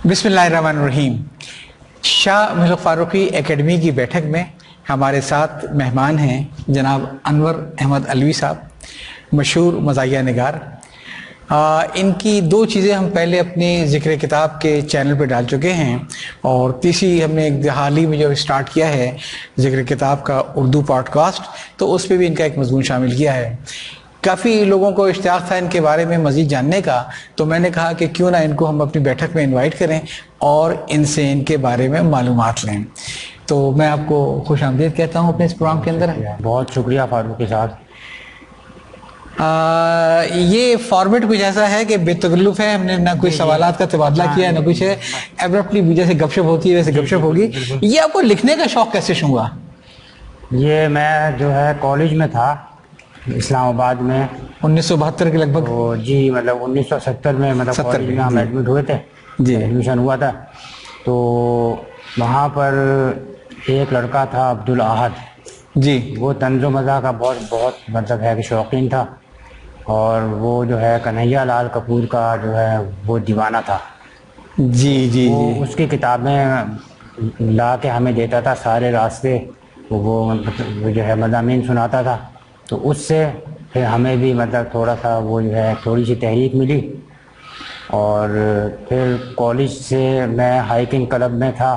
بسم اللہ الرحمن الرحیم۔ شاہ ملک فاروقی اکیڈمی کی بیٹھک میں ہمارے ساتھ مہمان ہیں جناب انور احمد علوی صاحب، مشہور مزاحیہ نگار۔ ان کی دو چیزیں ہم پہلے اپنی ذکر کتاب کے چینل پہ ڈال چکے ہیں، اور تیسری ہم نے حال ہی میں جو اسٹارٹ کیا ہے ذکر کتاب کا اردو پوڈ کاسٹ، تو اس پہ بھی ان کا ایک مضمون شامل کیا ہے۔ کافی لوگوں کو اشتیاق تھا ان کے بارے میں مزید جاننے کا، تو میں نے کہا کہ کیوں نہ ان کو ہم اپنی بیٹھک میں انوائٹ کریں اور ان سے ان کے بارے میں معلومات لیں۔ تو میں آپ کو خوش آمدید کہتا ہوں اپنے اس پروگرام کے اندر۔ بہت شکریہ فاروقی صاحب۔ یہ فارمیٹ کچھ ایسا ہے کہ بے تکلف ہے، ہم نے نہ کوئی سوالات کا تبادلہ کیا نہ کچھ ہے، ایبرپٹلی جیسے گپ شپ ہوتی ہے ویسے گپ شپ ہوگی۔ یہ آپ کو لکھنے کا شوق کیسے شروع ہوا؟ یہ میں جو ہے کالج میں تھا اسلام آباد میں 1972 کے لگ بھگ۔ جی مطلب 1970 میں مطلب کالج میں ہم ایڈمٹ ہوئے تھے، جی ایڈمیشن ہوا تھا، تو وہاں پر ایک لڑکا تھا عبدالاحد، جی وہ طنز و مزاح کا بہت مطلب ہے کہ شوقین تھا، اور وہ جو ہے کنہیا لال کپور کا جو ہے وہ دیوانہ تھا۔ جی جی وہ اس کی کتابیں لا کے ہمیں دیتا تھا سارے راستے، وہ جو ہے مضامین سناتا تھا، تو اس سے پھر ہمیں بھی مطلب تھوڑا سا وہ جو ہے تھوڑی سی تحریک ملی، اور پھر کالج سے میں ہائیکنگ کلب میں تھا،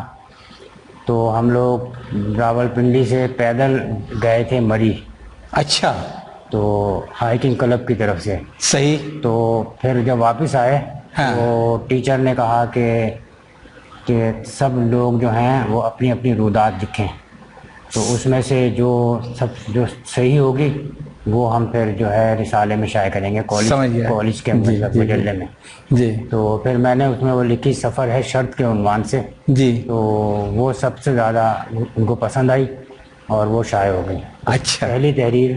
تو ہم لوگ راولپنڈی سے پیدل گئے تھے مری۔ اچھا، تو ہائیکنگ کلب کی طرف سے صحیح۔ تو پھر جب واپس آئے تو ٹیچر نے کہا کہ سب لوگ جو ہیں وہ اپنی اپنی رودات لکھیں، تو اس میں سے جو صحیح ہوگی وہ ہم پھر جو ہے رسالے میں شائع کریں گے کالج کے مطلب مجلے میں۔ جی تو پھر میں نے اس میں وہ لکھی سفر ہے شرط کے عنوان سے، جی، تو وہ سب سے زیادہ ان کو پسند آئی اور وہ شائع ہو گئی۔ اچھا، پہلی تحریر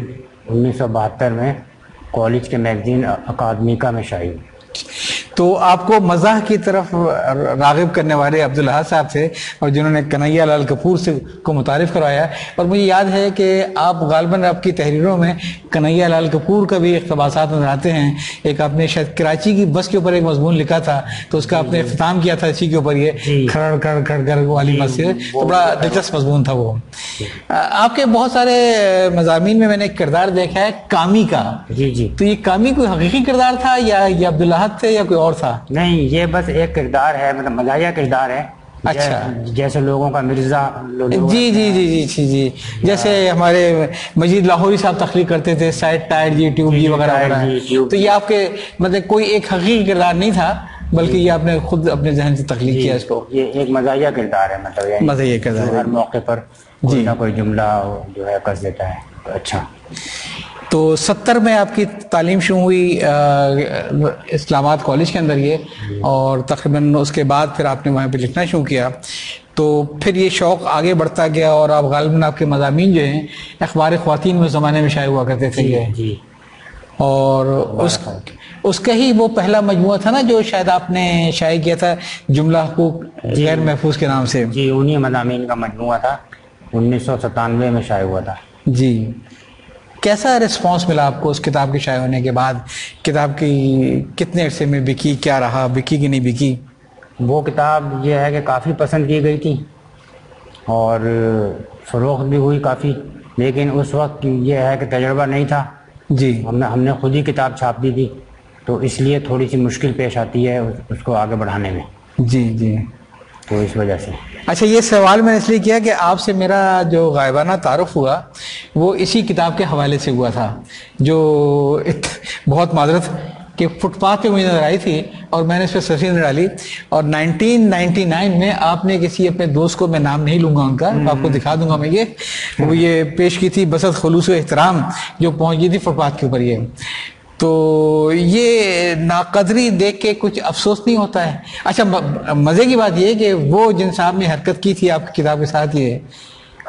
1972 میں کالج کے میگزین اکادمیکا میں شائع ہوئی۔ تو آپ کو مزاح کی طرف راغب کرنے والے عبدالاحد صاحب تھے، اور جنہوں نے کنہیا لال کپور سے کو متعارف کروایا، اور مجھے یاد ہے کہ آپ غالباً آپ کی تحریروں میں کنہیا لال کپور کا بھی اقتباسات نظر آتے ہیں۔ ایک آپ نے شاید کراچی کی بس کے اوپر ایک مضمون لکھا تھا، تو اس کا آپ نے اختتام کیا تھا اسی کے اوپر، یہ کھڑ کھڑ کھڑ کھڑ والی مسجد، تو بڑا دلچسپ مضمون تھا وہ۔ آپ کے بہت سارے مضامین میں نے ایک کردار دیکھا ہے کامی کا۔ جی جی، تو یہ کامی کوئی حقیقی کردار تھا یا یہ عبدالاحد تھے یا کوئی اور تھا؟ نہیں، یہ بس ایک کردار ہے، مطلب مزاحیہ کردار ہے۔ اچھا، جیسے لوگوں کا مرزا جی جی جی جی جی جی، جیسے ہمارے مجید لاہوری صاحب تخلیق کرتے تھے سائڈ ٹائر جی ٹیوب جی وغیرہ وغیرہ، تو یہ آپ کے مطلب کوئی ایک حقیقی کردار نہیں تھا، بلکہ یہ آپ نے خود اپنے ذہن سے تخلیق کیا اس کو؟ یہ ایک مزاحیہ کردار ہے، مطلب مزاحیہ کردار ہے، ہر موقع پر کوئی نہ کوئی جملہ جو ہے کس دیتا ہے۔ اچھا، تو 70 میں آپ کی تعلیم شروع ہوئی اسلام آباد کالج کے اندر یہ، اور تقریباً اس کے بعد پھر آپ نے وہاں پہ لکھنا شروع کیا، تو پھر یہ شوق آگے بڑھتا گیا، اور آپ غالباً آپ کے مضامین جو ہیں اخبار خواتین میں زمانے میں شائع ہوا کرتے تھے یہ، جی، اور اس کا ہی وہ پہلا مجموعہ تھا نا جو شاید آپ نے شائع کیا تھا، جملہ حقوق غیر محفوظ کے نام سے؟ جی، انہی مضامین کا مجموعہ تھا، 1997 میں شائع ہوا تھا۔ جی، کیسا ریسپانس ملا آپ کو اس کتاب کے شائع ہونے کے بعد؟ کتاب کی کتنے عرصے میں بکی، کیا رہا، بکی کہ نہیں بکی؟ وہ کتاب یہ ہے کہ کافی پسند کی گئی تھی اور فروخت بھی ہوئی کافی، لیکن اس وقت یہ ہے کہ تجربہ نہیں تھا، جی، ہم نے خود ہی کتاب چھاپ دی تھی، تو اس لیے تھوڑی سی مشکل پیش آتی ہے اس کو آگے بڑھانے میں، جی جی، تو اس وجہ سے۔ اچھا، یہ سوال میں نے اس لیے کیا کہ آپ سے میرا جو غائبانہ تعارف ہوا وہ اسی کتاب کے حوالے سے ہوا تھا، جو بہت معذرت کہ فٹ پاتھ پہ مجھے نظر آئی تھی، اور میں نے اس پہ سرچ نظر ڈالی، اور 1999 میں آپ نے کسی اپنے دوست کو، میں نام نہیں لوں گا ان کا، آپ کو دکھا دوں گا میں، وہ یہ پیش کی تھی بسط خلوص و احترام، جو پہنچ گئی تھی فٹ پاتھ کے اوپر یہ۔ تو یہ ناقدری دیکھ کے کچھ افسوس نہیں ہوتا ہے؟ اچھا، مزے کی بات یہ ہے کہ وہ جن صاحب نے حرکت کی تھی آپ کی کتاب کے ساتھ، یہ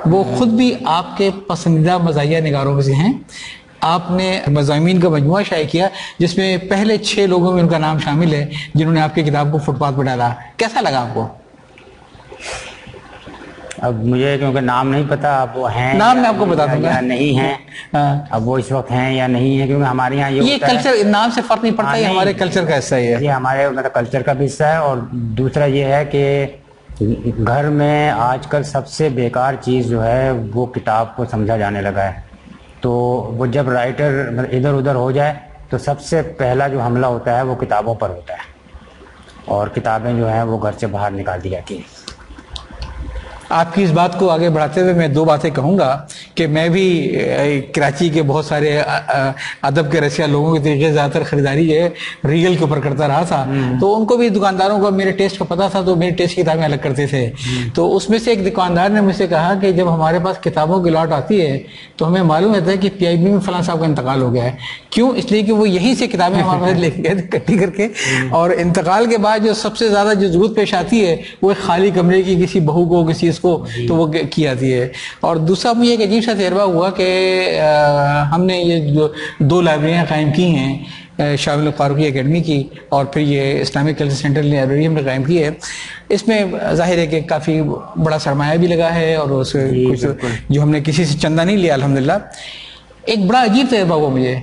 وہ خود بھی آپ کے پسندیدہ مزاحیہ نگاروں میں سے ہیں۔ آپ نے مضامین کا مجموعہ شائع کیا جس میں پہلے 6 لوگوں میں ان کا نام شامل ہے جنہوں نے آپ کی کتاب کو فٹ پاتھ پہ ڈالا۔ کیسا لگا آپ کو؟ اب مجھے کیونکہ نام نہیں پتا، اب وہ ہیں نام میں آپ کو بتا دوں گا یا نہیں ہیں، اب وہ اس وقت ہیں یا نہیں ہیں، کیونکہ ہمارے یہاں یہ کلچر نام سے فرق نہیں پڑتا، یہ ہمارے کلچر کا حصہ ہی ہے، یہ ہمارے مطلب کلچر کا بھی حصہ ہے. اور دوسرا یہ ہے کہ گھر میں آج کل سب سے بیکار چیز جو ہے وہ کتاب کو سمجھا جانے لگا ہے. تو وہ جب رائٹر ادھر ادھر ہو جائے تو سب سے پہلا جو حملہ ہوتا ہے وہ کتابوں پر ہوتا ہے، اور کتابیں جو ہیں وہ گھر سے باہر نکال دی جاتی ہیں. آپ کی اس بات کو آگے بڑھاتے ہوئے میں 2 باتیں کہوں گا کہ میں بھی کراچی کے بہت سارے ادب کے رسیا لوگوں کے طریقے سے زیادہ تر خریداری جو ہے ریگل کے اوپر کرتا رہا تھا، تو ان کو بھی دکانداروں کو میرے ٹیسٹ کا پتا تھا، تو میرے ٹیسٹ کی کتابیں الگ کرتے تھے. تو اس میں سے ایک دکاندار نے مجھ سے کہا کہ جب ہمارے پاس کتابوں کی لاٹ آتی ہے تو ہمیں معلوم ہوتا ہے کہ PIB میں فلاں صاحب کا انتقال ہو گیا ہے. کیوں؟ اس لیے کہ وہ یہیں سے کتابیں ہمارے پاس لے کے گئے تھے اکٹھی کر کے، اور انتقال کے بعد جو سب سے زیادہ جو ضرورت پیش آتی ہے وہ ایک خالی کمرے کی کسی بہو کو کسی اس کو، تو وہ کی آتی ہے. اور دوسرا مجھے ایک عجیب سا تجربہ ہوا کہ ہم نے یہ جو 2 لائبریریاں قائم کی ہیں، شامل فاروقی اکیڈمی کی اور پھر یہ اسلامک کلچر سینٹر لائبریری ہم نے قائم کی ہے. اس میں ظاہر ہے کہ کافی بڑا سرمایہ بھی لگا ہے، اور اس کچھ جو ہم نے کسی سے چندہ نہیں لیا الحمدللہ. ایک بڑا عجیب تجربہ ہوا مجھے،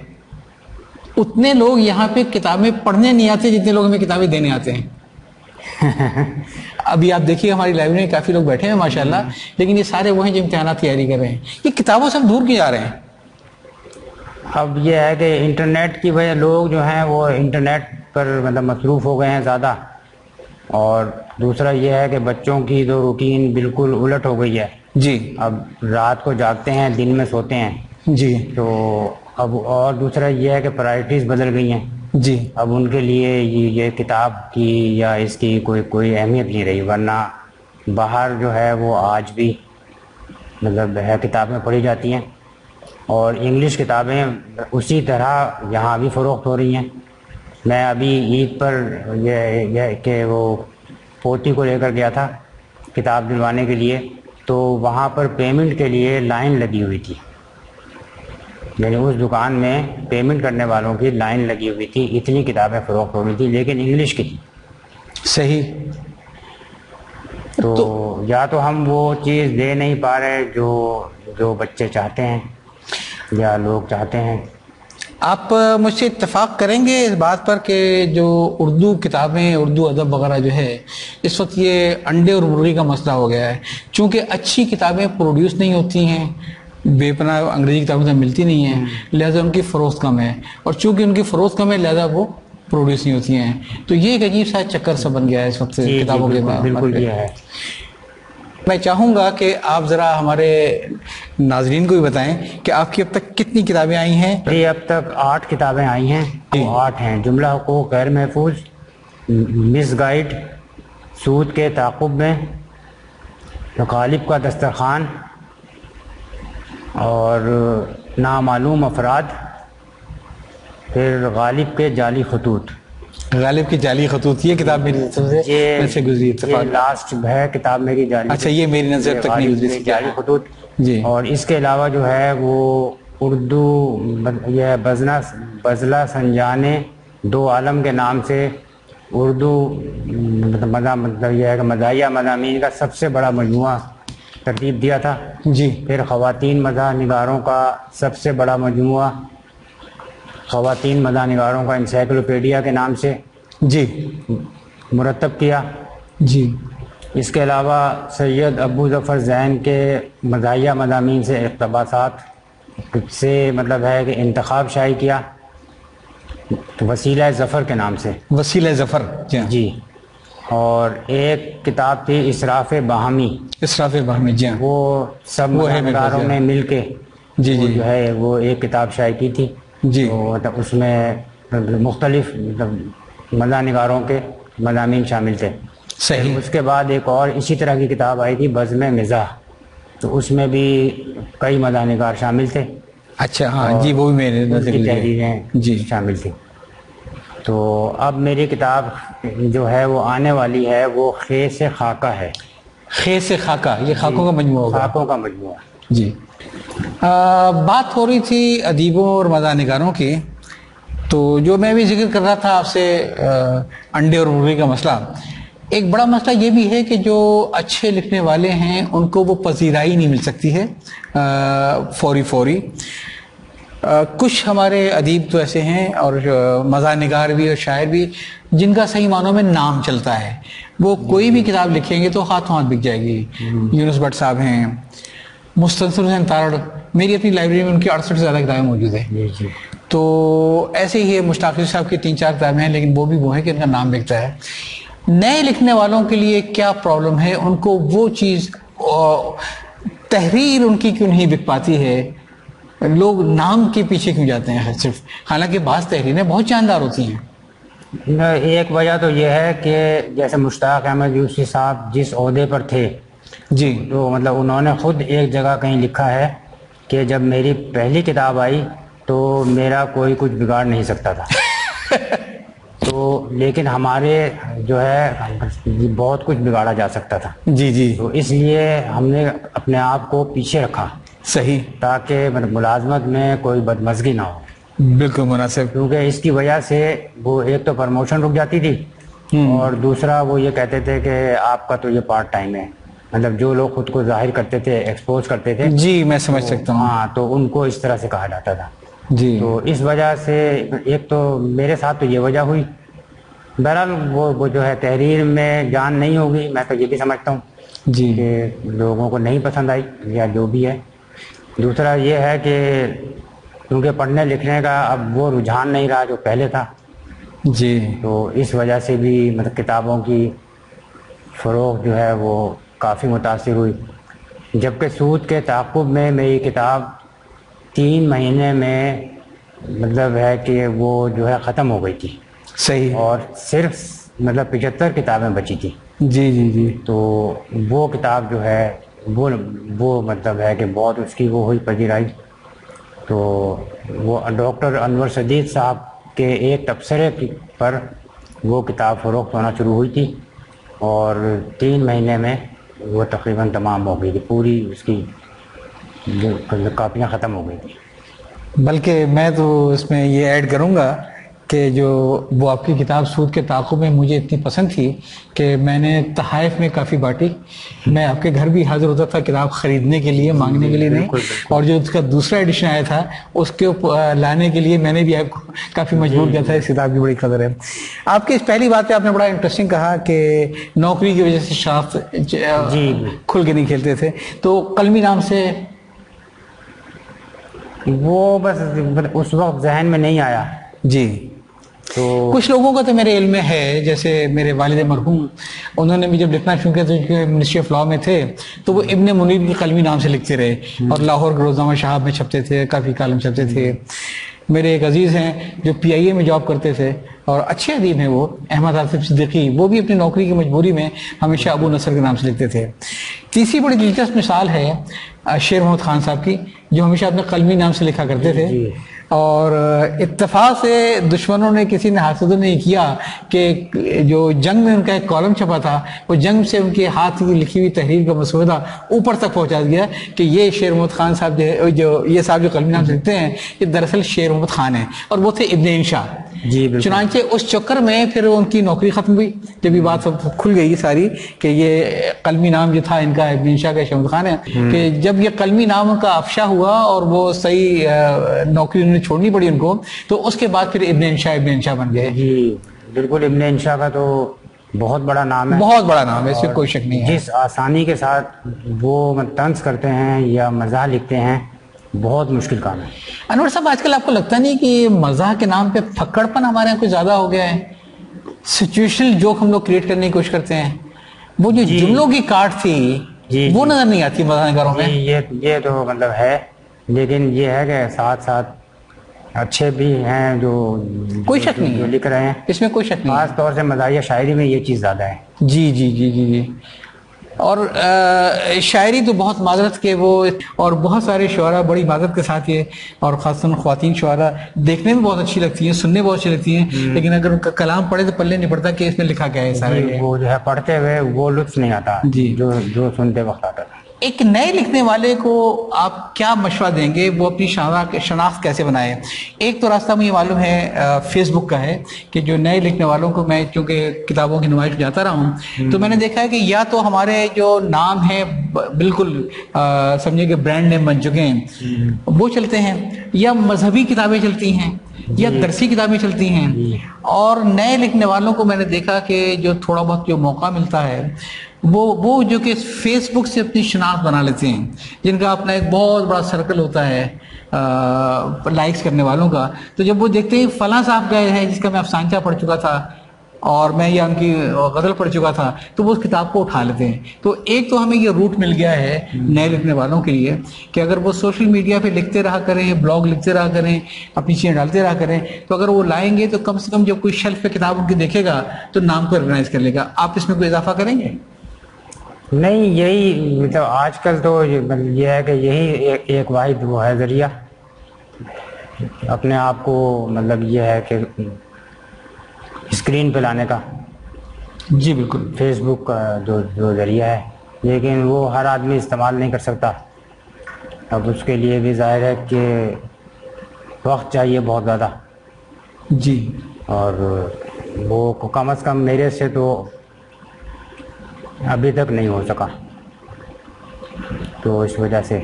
اتنے لوگ یہاں پہ کتابیں پڑھنے نہیں آتے جتنے لوگ ہمیں کتابیں دینے آتے ہیں. ابھی آپ دیکھیے ہماری لائبریری میں کافی لوگ بیٹھے ہیں ماشاءاللہ، لیکن یہ سارے وہ ہیں جو امتحانات تیاری کر رہے ہیں. یہ کتابوں سے ہم دور کیوں جا رہے ہیں؟ اب یہ ہے کہ انٹرنیٹ کی وجہ، لوگ جو ہیں وہ انٹرنیٹ پر مطلب مصروف ہو گئے ہیں زیادہ، اور دوسرا یہ ہے کہ بچوں کی جو روٹین بالکل الٹ ہو گئی ہے. جی. اب رات کو جاگتے ہیں، دن میں سوتے ہیں. جی. تو اب اور دوسرا یہ ہے کہ پرائرٹیز بدل گئی ہیں. جی. اب ان کے لیے یہ کتاب کی یا اس کی کوئی اہمیت نہیں رہی، ورنہ باہر جو ہے وہ آج بھی مطلب ہے کتابیں پڑھی جاتی ہیں، اور انگلش کتابیں اسی طرح یہاں بھی فروخت ہو رہی ہیں. میں ابھی عید پر یہ کہ وہ پوتی کو لے کر گیا تھا کتاب دلوانے کے لیے، تو وہاں پر پیمنٹ کے لیے لائن لگی ہوئی تھی، یعنی اس دکان میں پیمنٹ کرنے والوں کی لائن لگی ہوئی تھی. اتنی کتابیں فروخت ہو رہی تھی، لیکن انگلش کی. صحیح. تو یا تو ہم وہ چیز دے نہیں پا رہے جو بچے چاہتے ہیں یا لوگ چاہتے ہیں. آپ مجھ سے اتفاق کریں گے اس بات پر کہ جو اردو کتابیں، اردو ادب وغیرہ جو ہے اس وقت یہ انڈے اور مرغی کا مسئلہ ہو گیا ہے، چونکہ اچھی کتابیں پروڈیوس نہیں ہوتی ہیں، بے پناہ انگریزی کتابیں تو ملتی نہیں ہیں، لہذا ان کی فروخت کم ہے، اور چونکہ ان کی فروخت کم ہے لہذا وہ پروڈیوس نہیں ہوتی ہیں. تو یہ ایک عجیب سا چکر سا بن گیا ہے اس وقت کتابوں کے بعد. بالکل یہ ہے. میں چاہوں گا کہ آپ ذرا ہمارے ناظرین کو بھی بتائیں کہ آپ کی اب تک کتنی کتابیں آئی ہیں؟ جی اب تک 8 کتابیں آئی ہیں. 8 ہیں: جملہ حقوق غیر محفوظ، مس گائیڈ، سود کے تعاقب میں، غالب کا دسترخوان، اور نامعلوم افراد، پھر غالب کے جعلی خطوط. غالب کی جعلی خطوط، یہ کتاب میری نظر سے گزری. یہ لاسٹ ہے کتاب میری جعلی. اچھا، یہ میری نظر تک نہیں گزری جعلی خطوط. جی. اور اس کے علاوہ جو ہے وہ اردو یہ بزلہ سنجانے 2 عالم کے نام سے اردو مطلب یہ ہے کہ مزاحیہ مضامین کا سب سے بڑا مجموعہ ترتیب دیا تھا. جی. پھر خواتین مزاح نگاروں کا سب سے بڑا مجموعہ خواتین مزاح نگاروں کا انسائکلوپیڈیا کے نام سے جی مرتب کیا. جی. اس کے علاوہ سید ابو ظفر زین کے مزاحیہ مضامین سے اقتباسات سے مطلب ہے کہ انتخاب شائع کیا وسیلہ ظفر کے نام سے. وسیلہ ظفر. جی. اور ایک کتاب تھی اسراف باہمی. اسراف باہمی. جی. وہ سب مزاحنگاروں نے مل کے جی جی جو ہے وہ ایک کتاب شائع کی تھی. جی. تو اس میں مختلف مزاح نگاروں کے مضامین شامل تھے. صحیح. اس کے بعد ایک اور اسی طرح کی کتاب آئی تھی بزم مزاح، تو اس میں بھی کئی مزاح نگار شامل تھے. اچھا. ہاں جی، وہ بھی میرے نظر کی تحریریں جی شامل تھیں. تو اب میری کتاب جو ہے وہ آنے والی ہے، وہ خے سے خاکہ ہے. خے سے خاکہ، یہ خاکوں کا مجموعہ ہوگا. خاکوں کا مجموعہ. جی. بات ہو رہی تھی ادیبوں اور مزاح نگاروں کی، تو جو میں بھی ذکر کر رہا تھا آپ سے انڈے اور مرغی کا مسئلہ، ایک بڑا مسئلہ یہ بھی ہے کہ جو اچھے لکھنے والے ہیں ان کو وہ پذیرائی نہیں مل سکتی ہے فوری. کچھ ہمارے ادیب تو ایسے ہیں اور مزاح نگار بھی اور شاعر بھی جن کا صحیح معنوں میں نام چلتا ہے. وہ کوئی بھی کتاب لکھیں گے تو ہاتھوں ہاتھ بک جائے گی. یونس بٹ صاحب ہیں, مستنصر حسین تارڑ, میری اپنی لائبریری میں ان کی 68 سے زیادہ کتابیں موجود ہیں. تو ایسے ہی ہے, مشتاق صاحب کی 3-4 کتابیں ہیں, لیکن وہ بھی وہ ہیں کہ ان کا نام بکتا ہے. نئے لکھنے والوں کے لیے کیا پرابلم ہے, ان کو وہ چیز تحریر ان کی کیوں نہیں بک پاتی ہے, لوگ نام کے پیچھے کیوں جاتے ہیں صرف, حالانکہ بعض تحریریں بہت جاندار ہوتی ہیں. ایک وجہ تو یہ ہے کہ جیسے مشتاق احمد یوسفی صاحب جس عہدے پر تھے جی, تو مطلب انہوں نے خود ایک جگہ کہیں لکھا ہے کہ جب میری پہلی کتاب آئی تو میرا کوئی کچھ بگاڑ نہیں سکتا تھا. تو لیکن ہمارے جو ہے بہت کچھ بگاڑا جا سکتا تھا. جی, تو اس لیے ہم نے اپنے آپ کو پیچھے رکھا, صحیح, تاکہ ملازمت میں کوئی بدمزگی نہ ہو. بالکل مناسب. کیونکہ اس کی وجہ سے وہ ایک تو پروموشن رک جاتی تھی, اور دوسرا وہ یہ کہتے تھے کہ آپ کا تو یہ پارٹ ٹائم ہے. مطلب جو لوگ خود کو ظاہر کرتے تھے, ایکسپوز کرتے تھے, جی میں سمجھ سکتا ہوں. ہاں, تو ان کو اس طرح سے کہا جاتا تھا. جی, تو اس وجہ سے ایک تو میرے ساتھ تو یہ وجہ ہوئی. بہرحال وہ جو ہے تحریر میں جان نہیں ہوگی, میں تو یہ بھی سمجھتا ہوں جی, کہ لوگوں کو نہیں پسند آئی یا جو بھی ہے. دوسرا یہ ہے کہ کیونکہ پڑھنے لکھنے کا اب وہ رجحان نہیں رہا جو پہلے تھا. جی, تو اس وجہ سے بھی مطلب کتابوں کی فروغ جو ہے وہ کافی متاثر ہوئی. جبکہ سود کے تعاقب میں میری کتاب 3 مہینے میں مطلب ہے کہ وہ جو ہے ختم ہو گئی تھی. صحیح, اور صرف مطلب 75 کتابیں بچی تھی. جی, تو وہ کتاب جو ہے وہ مطلب ہے کہ بہت اس کی وہ ہوئی پذیرائی. تو وہ ڈاکٹر انور صدیق صاحب کے ایک تبصرے پر وہ کتاب فروخت ہونا شروع ہوئی تھی, اور 3 مہینے میں وہ تقریباً تمام ہو گئی تھی, پوری اس کی کاپیاں ختم ہو گئی تھی. بلکہ میں تو اس میں یہ ایڈ کروں گا کہ جو وہ آپ کی کتاب سود کے تعاقب میں مجھے اتنی پسند تھی کہ میں نے تحائف میں کافی بانٹی. میں آپ کے گھر بھی حاضر ہوتا تھا کتاب خریدنے کے لیے, مانگنے کے لیے نہیں. اور جو اس کا دوسرا ایڈیشن آیا تھا اس کے لانے کے لیے میں نے بھی آپ کو کافی مجبور کیا تھا. اس کتاب کی بڑی قدر ہے. آپ کی اس پہلی بات پہ آپ نے بڑا انٹرسٹنگ کہا کہ نوکری کی وجہ سے شاخ کھل کے نہیں کھیلتے تھے, تو قلمی نام سے وہ بس اس وقت ذہن میں نہیں آیا. جی, تو کچھ لوگوں کا تو میرے علم میں ہے, جیسے میرے والد مرحوم, انہوں نے بھی جب لکھنا شروع کیا تو منسٹری آف لا میں تھے, تو وہ ابن منیر کے قلمی نام سے لکھتے رہے, اور لاہور کے روزنامہ شہاب میں چھپتے تھے, کافی کالم چھپتے تھے. میرے ایک عزیز ہیں جو PIA میں جاب کرتے تھے اور اچھے ادیب ہیں وہ, احمد آصف صدیقی, وہ بھی اپنی نوکری کی مجبوری میں ہمیشہ ابو نصر کے نام سے لکھتے تھے. تیسری بڑی دلچسپ مثال ہے شیر محمد خان صاحب کی, جو ہمیشہ اپنے قلمی نام سے لکھا کرتے تھے. اور اتفاق سے دشمنوں نے کسی نے حاصل نہیں کیا کہ جو جنگ میں ان کا ایک کالم چھپا تھا, وہ جنگ سے ان کے ہاتھ کی لکھی ہوئی تحریر کا مسودہ اوپر تک پہنچا دیا کہ یہ شیر محمد خان صاحب جو یہ صاحب جو قلمی نام سے لکھتے ہیں یہ دراصل شیر محمد خان ہیں, اور وہ تھے ابن انشا. جی, چنانچہ اس چکر میں پھر ان کی نوکری ختم ہوئی, جب یہ بات سب کھل گئی ساری کہ یہ قلمی نام جو تھا ان کا ابن انشا کا شیر محمد خان ہے, کہ جب یہ قلمی نام کا افشا ہوا اور وہ صحیح نوکری انہوں نے چھوڑنی پڑی ان کو, تو اس کے بعد پھر ابن انشا بن گئے. جی بالکل, ابن انشا کا تو بہت بڑا نام ہے, بہت بڑا نام ہے, اس میں کوئی شک نہیں ہے. جس آسانی کے ساتھ وہ طنز کرتے ہیں یا مزاح لکھتے ہیں, بہت مشکل کام ہے. انور صاحب, آج کل آپ کو لگتا نہیں کہ مزاح کے نام پہ پھکڑ پن ہمارے یہاں کچھ زیادہ ہو گیا ہے؟ سچویشنل جوک ہم لوگ کریٹ کرنے کی کوشش کرتے ہیں, وہ جو جملوں کی کاٹ تھی وہ نظر نہیں آتی مزاح نگاروں میں. یہ تو مطلب ہے, لیکن یہ ہے کہ ساتھ ساتھ اچھے بھی ہیں جو کوئی شک نہیں جو لکھ رہے ہیں, اس میں کوئی شک نہیں. خاص طور سے مزاحیہ شاعری میں یہ چیز زیادہ ہے. جی. اور شاعری تو بہت معذرت کے وہ, اور بہت سارے شعراء بڑی معذرت کے ساتھ یہ, اور خاصاً خواتین شعراء دیکھنے میں بہت اچھی لگتی ہیں, سننے بہت اچھی لگتی ہیں, لیکن اگر ان کا کلام پڑھے تو پلے نہیں پڑتا کہ اس میں لکھا کیا ہے. سارے وہ جو ہے پڑھتے ہوئے وہ لطف نہیں آتا جی جو سنتے وقت آتا تھا. ایک نئے لکھنے والے کو آپ کیا مشورہ دیں گے وہ اپنی شناخت کیسے بنائے؟ ایک تو راستہ مجھے معلوم ہے فیس بک کا ہے کہ جو نئے لکھنے والوں کو میں چونکہ کتابوں کی نمائش جاتا رہا ہوں تو میں نے دیکھا ہے کہ یا تو ہمارے جو نام ہیں بالکل سمجھے کہ برانڈ نیم بن چکے ہیں وہ چلتے ہیں، یا مذہبی کتابیں چلتی ہیں، یا درسی کتابیں چلتی ہیں، اور نئے لکھنے والوں کو میں نے دیکھا کہ جو تھوڑا بہت جو موقع ملتا ہے وہ جو کہ فیس بک سے اپنی شناخت بنا لیتے ہیں، جن کا اپنا ایک بہت بڑا سرکل ہوتا ہے لائکس کرنے والوں کا، تو جب وہ دیکھتے ہیں فلاں صاحب گئے ہیں جس کا میں افسانچہ پڑھ چکا تھا اور میں یا ان کی غزل پڑھ چکا تھا، تو وہ اس کتاب کو اٹھا لیتے ہیں۔ تو ایک تو ہمیں یہ روٹ مل گیا ہے نئے لکھنے والوں کے لیے کہ اگر وہ سوشل میڈیا پہ لکھتے رہا کریں، بلاگ لکھتے رہا کریں، اپنی چیزیں ڈالتے رہا کریں، تو اگر وہ لائیں گے تو کم سے کم جب کوئی شیلف پہ کتاب ان کی دیکھے گا تو نام کو ریکگنائز کر لے گا۔ آپ اس میں کوئی اضافہ کریں گے؟ نہیں، یہی مطلب آج کل تو یہ ہے کہ یہی ایک واحد وہ ہے ذریعہ اپنے آپ کو، مطلب یہ ہے کہ اسکرین پہ لانے کا، جی بالکل، فیس بک کا جو ذریعہ ہے، لیکن وہ ہر آدمی استعمال نہیں کر سکتا۔ اب اس کے لیے بھی ظاہر ہے کہ وقت چاہیے بہت زیادہ، جی، اور وہ کم از کم میرے سے تو ابھی تک نہیں ہو سکا، تو اس وجہ سے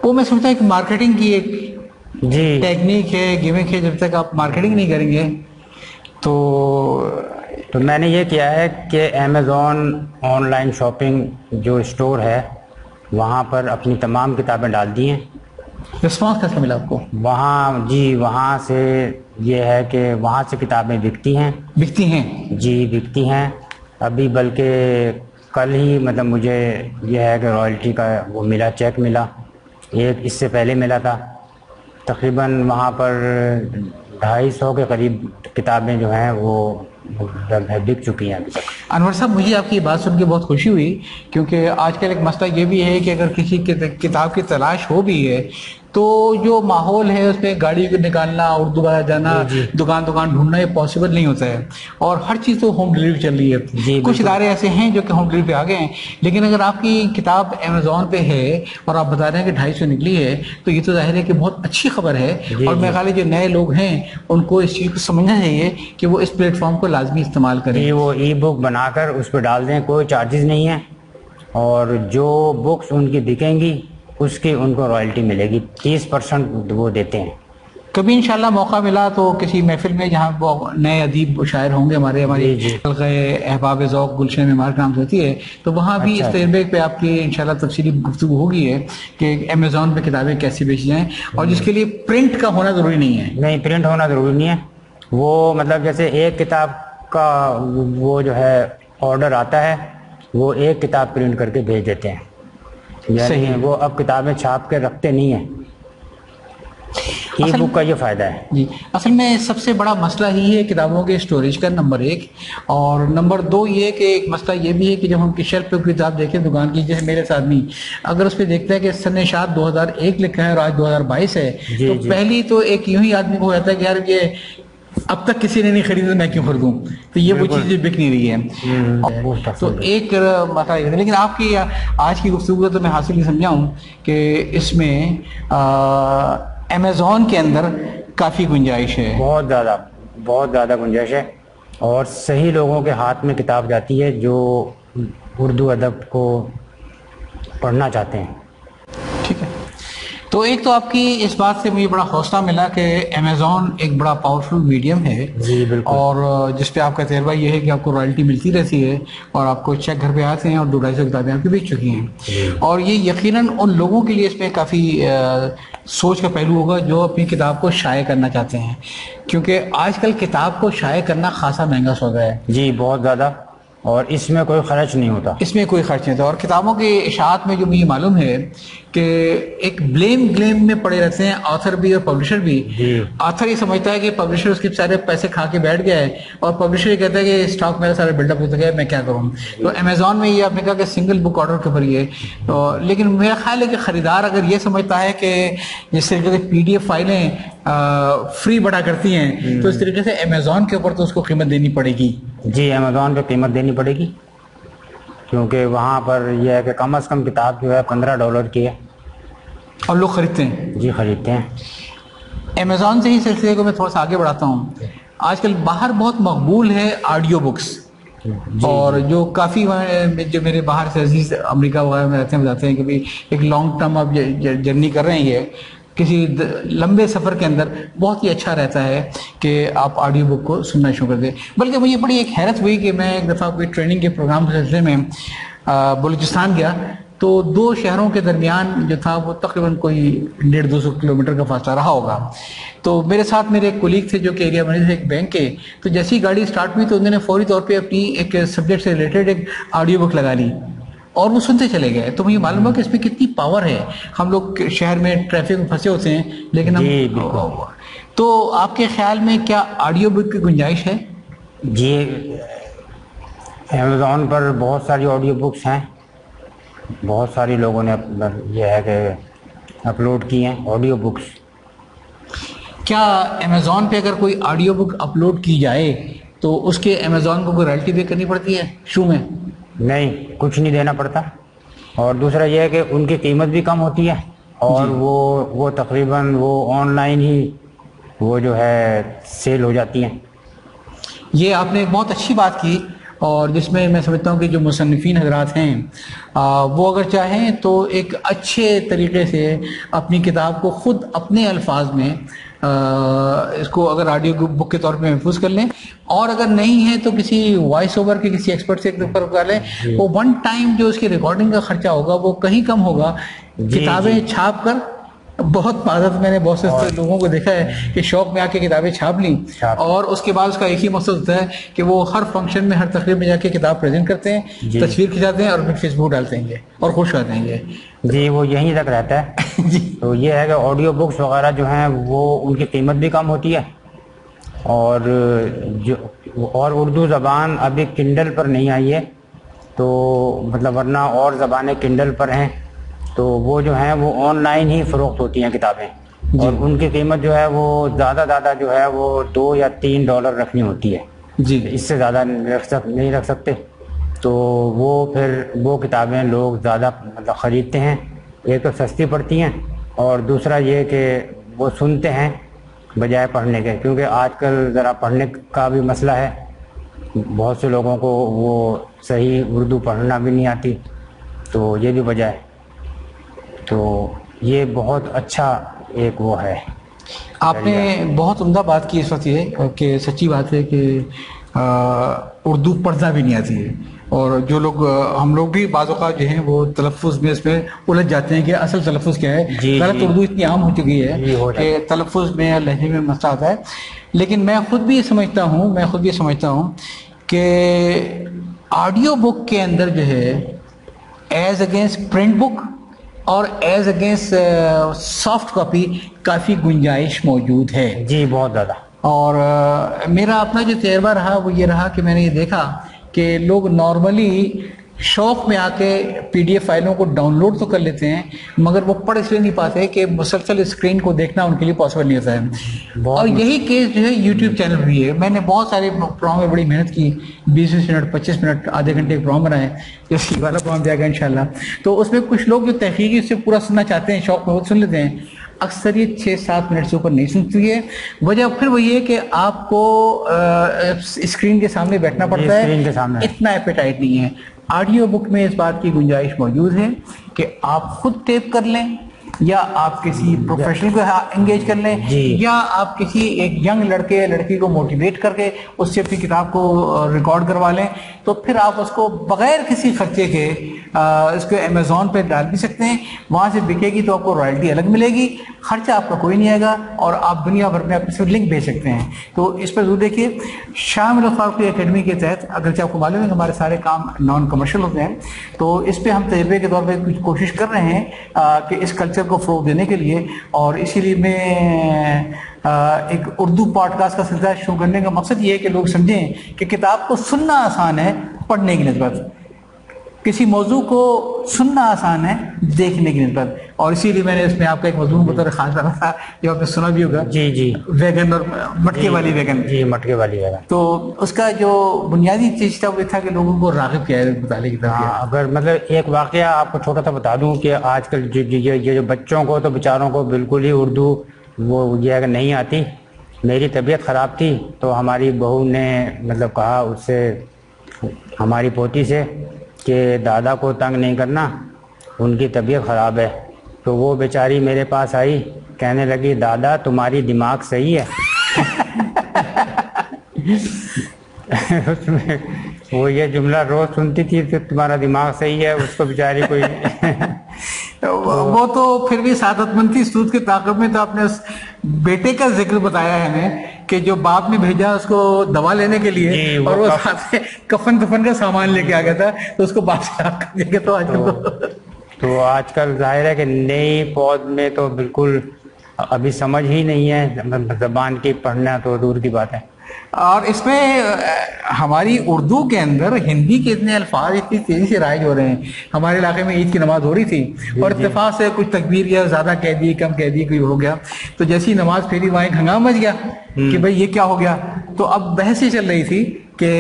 وہ میں سمجھتا ہوں کہ مارکیٹنگ کی ایک جی ٹیکنیک ہے، گیمک ہے، جب تک آپ مارکیٹنگ نہیں کریں گے تو میں نے یہ کیا ہے کہ امیزون آن لائن شاپنگ جو اسٹور ہے وہاں پر اپنی تمام کتابیں ڈال دی ہیں۔ رسپانس کیسا ملا آپ کو؟ وہاں سے یہ ہے کہ وہاں سے کتابیں بکتی ہیں بکتی ہیں ابھی، بلکہ کل ہی مطلب مجھے یہ ہے کہ رائلٹی کا وہ ملا، چیک ملا، ایک اس سے پہلے ملا تھا، تقریباً وہاں پر 250 کے قریب کتابیں جو ہیں وہ بک چکی ہیں ابھی تک۔ انور صاحب، مجھے آپ کی بات سن کے بہت خوشی ہوئی، کیونکہ آج کل ایک مسئلہ یہ بھی ہے کہ اگر کسی کتاب کی تلاش ہو بھی ہے تو جو ماحول ہے اس میں گاڑی کو نکالنا، اردو کا جانا، دکان ڈھونڈنا یہ پاسبل نہیں ہوتا ہے، اور ہر چیز تو ہوم ڈلیوری چل رہی ہے۔ کچھ ادارے ایسے ہیں جو کہ ہوم ڈلیوری پہ آ گئے ہیں، لیکن اگر آپ کی کتاب امیزون پہ ہے اور آپ بتا رہے ہیں کہ 250 نکلی ہے تو یہ تو ظاہر ہے کہ بہت اچھی خبر ہے، اور میرے خیال ہے جو نئے لوگ ہیں ان کو اس چیز کو سمجھنا چاہیے کہ وہ اس پلیٹ فارم کو لازمی استعمال کریں۔ وہ ای بک بنا کر اس پہ ڈال دیں، کوئی چارجز نہیں ہے، اور جو بکس ان کی بکیں گی اس کی ان کو رائلٹی ملے گی، 30% وہ دیتے ہیں۔ کبھی انشاءاللہ موقع ملا تو کسی محفل میں جہاں وہ نئے ادیب و شاعر ہوں گے ہماری حلقہ احباب ذوق گلشن معمار کے نام سے ہوتی ہے، تو وہاں بھی اس تجربے پہ آپ کی انشاءاللہ تفصیلی گفتگو ہوگی ہے کہ امیزون پہ کتابیں کیسی بیچی جائیں، اور جس کے لیے پرنٹ کا ہونا ضروری نہیں ہے۔ نہیں، پرنٹ ہونا ضروری نہیں ہے، وہ مطلب جیسے ایک کتاب کا وہ جو ہے آرڈر آتا ہے، وہ ایک کتاب پرنٹ کر کے بھیج دیتے ہیں، یعنی وہ اب کتابیں چھاپ کے رکھتے نہیں ہیں۔ ای بک کا یہ فائدہ ہے۔ جی، اصل میں سب سے بڑا مسئلہ ہی ہے کتابوں کے اسٹوریج کا، نمبر 1، اور نمبر 2 یہ کہ ایک مسئلہ یہ بھی ہے کہ جب ہم کی شیلف پہ کتاب دیکھیں دکان کی، جیسے میرے ساتھ نہیں، اگر اس پہ دیکھتا ہے کہ سن شاد 2001 لکھا ہے اور آج 2022 ہے، تو پہلی تو ایک یوں ہی آدمی کو ہو جاتا ہے کہ یار یہ اب تک کسی نے نہیں خریدا میں کیوں خریدوں، تو یہ وہ چیزیں بک نہیں رہی ہے، تو ایک مسئلہ یہ ہے۔ لیکن آپ کی آج کی گفتگو تو میں حاصل نہیں سمجھا ہوں کہ اس میں امیزون کے اندر کافی گنجائش ہے، بہت زیادہ گنجائش ہے، اور صحیح لوگوں کے ہاتھ میں کتاب جاتی ہے جو اردو ادب کو پڑھنا چاہتے ہیں۔ ٹھیک ہے، تو ایک تو آپ کی اس بات سے مجھے بڑا حوصلہ ملا کہ امیزون ایک بڑا پاورفل میڈیم ہے، جی بالکل، اور جس پہ آپ کا تجربہ یہ ہے کہ آپ کو رائلٹی ملتی رہتی ہے، اور آپ کو چیک گھر پہ آتے ہیں، اور 200-250 کتابیں آپ کی بیچ چکی ہیں، اور یہ یقیناً ان لوگوں کے لیے اس میں کافی سوچ کا پہلو ہوگا جو اپنی کتاب کو شائع کرنا چاہتے ہیں، کیونکہ آج کل کتاب کو شائع کرنا خاصا مہنگا سودا ہے۔ جی بہت زیادہ، اور اس میں کوئی خرچ نہیں ہوتا، اس میں کوئی خرچ نہیں ہوتا، اور کتابوں کے اشاعت میں جو مجھے معلوم ہے کہ ایک بلیم میں پڑے رہتے ہیں آتھر بھی اور پبلشر بھی۔ آتھر یہ سمجھتا ہے کہ پبلشر اس کے سارے پیسے کھا کے بیٹھ گیا ہے، اور پبلشر یہ کہتا ہے کہ اسٹاک میرا سارا بلڈ اپ ہو گیا، میں کیا کروں۔ تو امیزون میں یہ آپ نے کہا کہ سنگل بک آرڈر کے اوپر یہ، لیکن میرا خیال ہے کہ خریدار اگر یہ سمجھتا ہے کہ جس طریقے سے PDF فائلیں فری بڑھا کرتی ہیں، تو اس طریقے سے امیزون کے اوپر تو اس کو قیمت دینی پڑے گی۔ جی، امیزون پہ قیمت دینی پڑے گی، کیونکہ وہاں پر یہ ہے کہ کم از کم کتاب جو ہے $15 کی ہے اور لوگ خریدتے ہیں. جی خریدتے ہیں. امیزون سے ہی سلسلے کو میں تھوڑا سا آگے بڑھاتا ہوں. آج کل باہر بہت مقبول ہے آڈیو بکس, اور جو کافی جو میرے باہر سے عزیز امریکہ وغیرہ میں رہتے ہیں بتاتے ہیں کہ بھائی ایک لانگ ٹرم آپ جرنی کر رہے ہیں, یہ کسی لمبے سفر کے اندر بہت ہی اچھا رہتا ہے کہ آپ آڈیو بک کو سننا شروع کر دیں. بلکہ مجھے بڑی ایک حیرت ہوئی کہ میں ایک دفعہ کوئی ٹریننگ کے پروگرام کے سلسلے میں بلوچستان گیا, تو 2 شہروں کے درمیان جو تھا وہ تقریباً کوئی 150-200 کلومیٹر کا فاصلہ رہا ہوگا. تو میرے ساتھ میرے ایک کولیگ تھے جو کہ ایریا مینیجر تھے ایک بینک کے, تو جیسی ہی گاڑی سٹارٹ ہوئی تو انہوں نے فوری طور پہ اپنی ایک سبجیکٹ سے ریلیٹڈ ایک آڈیو بک لگا لی اور وہ سنتے چلے گئے. تو مجھے معلوم ہوا کہ اس میں کتنی پاور ہے. ہم لوگ شہر میں ٹریفک میں پھنسے ہوتے ہیں, لیکن ہم تو آپ کے خیال میں کیا آڈیو بک کی گنجائش ہے؟ جی امیزون پر بہت ساری آڈیو بکس ہیں, بہت ساری لوگوں نے یہ ہے کہ اپلوڈ کی ہیں آڈیو بکس. کیا امیزون پہ اگر کوئی آڈیو بک اپلوڈ کی جائے تو اس کے امیزون کو کوئی رائلٹی پے کرنی پڑتی ہے شروع میں؟ نہیں, کچھ نہیں دینا پڑتا. اور دوسرا یہ ہے کہ ان کی قیمت بھی کم ہوتی ہے, اور وہ تقریباً وہ آن لائن ہی وہ جو ہے سیل ہو جاتی ہیں. یہ آپ نے ایک بہت اچھی بات کی, اور جس میں میں سمجھتا ہوں کہ جو مصنفین حضرات ہیں وہ اگر چاہیں تو ایک اچھے طریقے سے اپنی کتاب کو خود اپنے الفاظ میں اس کو اگر آڈیو بک کے طور پہ محفوظ کر لیں, اور اگر نہیں ہے تو کسی وائس اوور کے کسی ایکسپرٹ سے ایک دفعہ کر لیں. وہ 1 ٹائم جو اس کی ریکارڈنگ کا خرچہ ہوگا وہ کہیں کم ہوگا. کتابیں چھاپ کر بہت معذرت, میں نے بہت سے لوگوں کو دیکھا ہے کہ شوق میں آ کے کتابیں چھاپ لیں, اور اس کے بعد اس کا ایک ہی مقصد ہوتا ہے کہ وہ ہر فنکشن میں ہر تقریب میں جا کے کتاب پریزنٹ کرتے ہیں, تصویر کھنچاتے ہیں اور پھر فیس بک ڈالتے ہیں اور خوش ہوتے ہیں. جی وہ یہیں تک رہتا ہے. جی تو یہ ہے کہ آڈیو بکس وغیرہ جو ہیں وہ ان کی قیمت بھی کم ہوتی ہے, اور اردو زبان ابھی کنڈل پر نہیں آئی ہے, تو مطلب ورنہ اور زبانیں کنڈل پر ہیں, تو وہ جو ہیں وہ آن لائن ہی فروخت ہوتی ہیں کتابیں, اور ان کی قیمت جو ہے وہ زیادہ جو ہے وہ $2 یا $3 رکھنی ہوتی ہے. جی اس سے زیادہ نہیں رکھ سکتے. تو وہ پھر وہ کتابیں لوگ زیادہ مطلب خریدتے ہیں. ایک تو سستی پڑتی ہیں, اور دوسرا یہ کہ وہ سنتے ہیں بجائے پڑھنے کے, کیونکہ آج کل ذرا پڑھنے کا بھی مسئلہ ہے. بہت سے لوگوں کو وہ صحیح اردو پڑھنا بھی نہیں آتی, تو یہ بھی وجہ ہے. تو یہ بہت اچھا ایک وہ ہے. آپ نے بہت عمدہ بات کی اس وقت, یہ کہ سچی بات ہے کہ اردو پڑھنا بھی نہیں آتی ہے, اور جو لوگ ہم لوگ بھی بعض اوقات جو ہیں وہ تلفظ میں اس میں الجھ جاتے ہیں کہ اصل تلفظ کیا ہے. غلط اردو اتنی عام ہو چکی ہے کہ تلفظ میں لہجے میں مسئلہ آتا ہے. لیکن میں خود بھی سمجھتا ہوں کہ آڈیو بک کے اندر جو ہے ایز اگینسٹ پرنٹ بک اور ایز اگینسٹ سافٹ کاپی کافی گنجائش موجود ہے. جی بہت زیادہ. اور میرا اپنا جو تجربہ رہا وہ یہ رہا کہ میں نے یہ دیکھا کہ لوگ نارملی شوق میں آ کے PDF فائلوں کو ڈاؤن لوڈ تو کر لیتے ہیں, مگر وہ پڑھ اس لیے نہیں پاتے کہ مسلسل اسکرین کو دیکھنا ان کے لیے پاسبل نہیں ہوتا ہے. اور یہی کیس جو ہے یوٹیوب چینل بھی ہے. میں نے بہت سارے پروگرام میں بڑی محنت کی, 20 منٹ 25 منٹ آدھے گھنٹے کے پروگرام بنائے, جیسے والا پروگرام دیا گیا انشاءاللہ. تو اس میں کچھ لوگ جو تحقیقی اس سے پورا سننا چاہتے ہیں, شوق میں وہ سن لیتے ہیں. اکثریت 6-7 منٹ سے اوپر نہیں سنتی ہے. وجہ پھر وہ یہ کہ آپ کو اسکرین کے سامنے بیٹھنا پڑتا ہے, اتنا ایپیٹائٹ نہیں ہے. آڈیو بک میں اس بات کی گنجائش موجود ہے کہ آپ خود ٹیپ کر لیں, یا آپ کسی پروفیشنل کو انگیج کر لیں, یا آپ کسی ایک ینگ لڑکے یا لڑکی کو موٹیویٹ کر کے اس سے اپنی کتاب کو ریکارڈ کروا لیں, تو پھر آپ اس کو بغیر کسی خرچے کے اس کو امیزون پہ ڈال بھی سکتے ہیں. وہاں سے بکے گی تو آپ کو رائلٹی الگ ملے گی, خرچہ آپ کا کوئی نہیں آئے گا, اور آپ دنیا بھر میں اپنے لنک بھیج سکتے ہیں. تو اس پر ضرور دیکھیے. شاہ ملک فاروقی اکیڈمی کے تحت, اگرچہ آپ کو معلوم ہے کہ ہمارے سارے کام نان کمرشل ہوتے ہیں, تو اس پہ ہم تجربے کے طور پہ کچھ کوشش کر رہے ہیں کہ اس کلچر کو فروغ دینے کے لیے. اور اسی لیے میں ایک اردو پوڈ کاسٹ کا سلسلہ شروع کرنے کا مقصد یہ ہے کہ لوگ سمجھیں کہ کتاب کو سننا آسان ہے, پڑھنے کی نسبت. کسی موضوع کو سننا آسان ہے دیکھنے کی نسبت، اور اسی لیے میں نے اس میں آپ کا ایک موضوع بطور خاص رکھا تھا جو آپ نے سنا بھی ہوگا، جی جی ویگن اور مٹکے والی ویگن. جی مٹکے والی ہے. تو اس کا جو بنیادی چیز تھا وہ تھا کہ لوگوں کو راغب کیا ہے مطالعے کی طرف. ہاں اگر مطلب ایک واقعہ آپ کو چھوٹا سا بتا دوں کہ آج کل یہ جو بچوں کو تو بیچاروں کو بالکل ہی اردو وہ یہ ہے کہ نہیں آتی. میری طبیعت خراب تھی تو ہماری بہو نے مطلب کہا اس سے ہماری پوتی سے کہ دادا کو تنگ نہیں کرنا، ان کی طبیعت خراب ہے. تو وہ بیچاری میرے پاس آئی کہنے لگی دادا تمہاری دماغ صحیح ہے. اس میں وہ یہ جملہ روز سنتی تھی کہ تمہارا دماغ صحیح ہے. اس کو بیچاری کوئی وہ تو پھر بھی سعادت مند تھی. سود کے تعاقب میں تو آپ نے اس بیٹے کا ذکر بتایا ہے ہمیں کہ جو باپ نے بھیجا اس کو دوا لینے کے لیے اور وہ ساتھ کفن دفن کا سامان لے کے آ گیا تھا تو اس کو باپ سے آپ کر دیا گیا. تو آج کل ظاہر ہے کہ نئی فوج میں تو بالکل ابھی سمجھ ہی نہیں ہے زبان کی پڑھنا تو دور کی بات ہے. اور اس میں ہماری اردو کے اندر ہندی کے اتنے الفاظ اتنی تیزی سے رائج ہو رہے ہیں. ہمارے علاقے میں عید کی نماز ہو رہی تھی اور اتفاق سے کچھ تکبیر یا زیادہ کہہ دی کم کہہ دی کوئی ہو گیا تو جیسی نماز پھیری وہاں ایک ہنگامہ مچ گیا کہ بھئی یہ کیا ہو گیا. تو اب بحث یہ چل رہی تھی کہ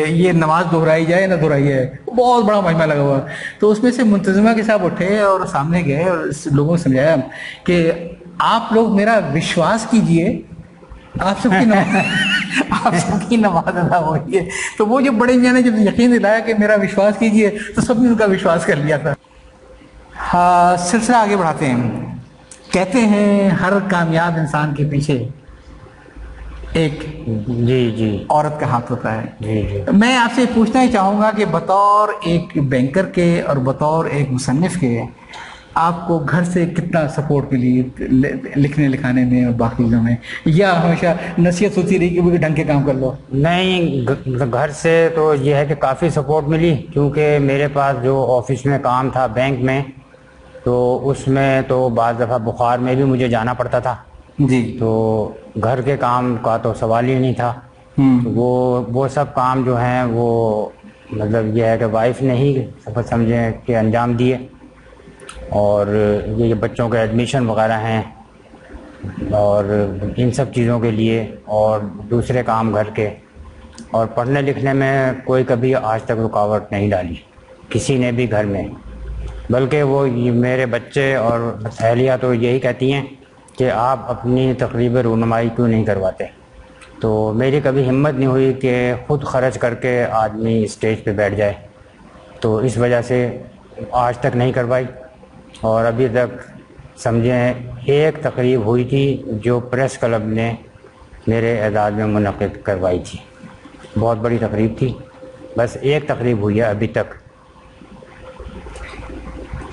یہ نماز دہرائی جائے نہ دہرائی جائے. بہت بڑا مجمع لگا ہوا. تو اس میں سے منتظمہ کے صاحب اٹھے اور سامنے گئے اور لوگوں کو سمجھایا کہ آپ لوگ میرا وشواس کیجئے آپ سب کی نماز ادا ہو رہی ہے. تو وہ جو بڑے میاں نے جب یقین دلایا کہ میرا وشواس کیجئے تو سب نے ان کا وشواس کر لیا تھا. ہاں سلسلہ آگے بڑھاتے ہیں. کہتے ہیں ہر کامیاب انسان کے پیچھے ایک جی عورت کا ہاتھ ہوتا ہے. جی میں آپ سے پوچھنا ہی چاہوں گا کہ بطور ایک بینکر کے اور بطور ایک مصنف کے آپ کو گھر سے کتنا سپورٹ ملی لکھنے لکھانے میں اور باقی چیزوں میں، یا ہمیشہ نصیحت ہوتی رہی کہ وہ ڈھنگ کے کام کر لو؟ نہیں گھر سے تو یہ ہے کہ کافی سپورٹ ملی کیونکہ میرے پاس جو آفس میں کام تھا بینک میں تو اس میں تو بعض دفعہ بخار میں بھی مجھے جانا پڑتا تھا. جی. تو گھر کے کام کا تو سوال ہی نہیں تھا. وہ سب کام جو ہیں وہ مطلب یہ ہے کہ وائف نے ہی سمجھیں کہ انجام دیے. اور یہ بچوں کے ایڈمیشن وغیرہ ہیں اور ان سب چیزوں کے لیے اور دوسرے کام گھر کے، اور پڑھنے لکھنے میں کوئی کبھی آج تک رکاوٹ نہیں ڈالی کسی نے بھی گھر میں. بلکہ وہ میرے بچے اور اہلیہ تو یہی کہتی ہیں کہ آپ اپنی تقریب رونمائی کیوں نہیں کرواتے. تو میری کبھی ہمت نہیں ہوئی کہ خود خرچ کر کے آدمی اسٹیج پہ بیٹھ جائے. تو اس وجہ سے آج تک نہیں کروائی. اور ابھی تک سمجھیں ایک تقریب ہوئی تھی جو پریس کلب نے میرے اعزاز میں منعقد کروائی تھی. بہت بڑی تقریب تھی. بس ایک تقریب ہوئی ہے ابھی تک.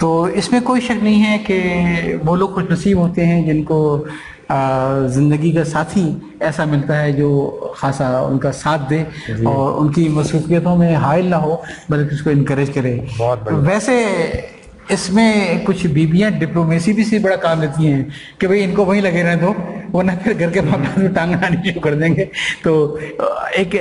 تو اس میں کوئی شک نہیں ہے کہ وہ لوگ خوش نصیب ہوتے ہیں جن کو زندگی کا ساتھی ایسا ملتا ہے جو خاصا ان کا ساتھ دے اور ان کی مصروفیتوں میں حائل نہ ہو بلکہ اس کو انکریج کرے. ویسے اس میں کچھ بیویاں ڈپلومیسی بھی سے بڑا کام لیتی ہیں کہ بھئی ان کو وہیں لگے رہنے دو ورنہ پھر گھر کے معاملات میں ٹانگ اڑانی شروع کر دیں گے. تو ایک